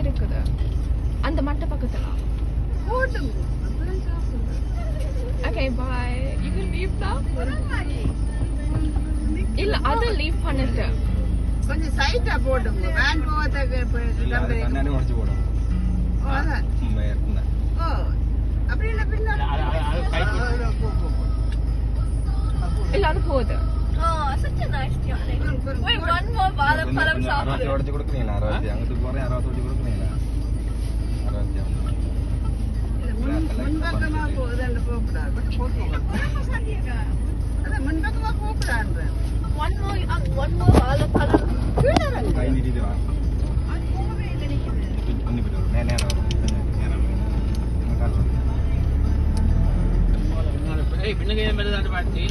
இருக்குது அந்த மட்டை பக்கத்துல. Okay, bye. You can leave now. இல்ல அது லீவ் பண்ணிட்டு கொஞ்சம் சைட்டா போடுங்க. வேன் போறதுக்கு கண்ணாடி உடைச்சு போடும். அதான். ஓ அப்படி இல்ல பின்ன இல்ல அது போகுது. Oh, such a nice yawning. Wait, one more valadpalam சாப்பிடு. உடைச்சு கொடுக்குறீங்களா? 60 அங்கிட்டு போறேன் 60 உடைச்சு கொடுக்குறீங்களா? 60 முன்பக்கமா போகுதுன்னு போகக்கூடாது. அதான் முன்பக்கமா போகக்கூடாது. One more valadpalam. கை நீட்டிட்டு வா. அது போகவே இல்லை நினைக்குது. பண்ணி போயிட்டு நேரம் ஏய் பின்ன கையை மேல தான் பாட்டி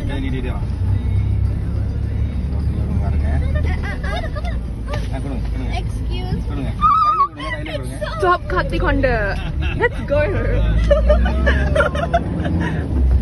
கை நீட்டிட்டு வா. பாருங்க. கொடுங்க. Excuse. கொடுங்க. கையில கொடுங்க. Stop கத்திக்கொண்டு. Let's go.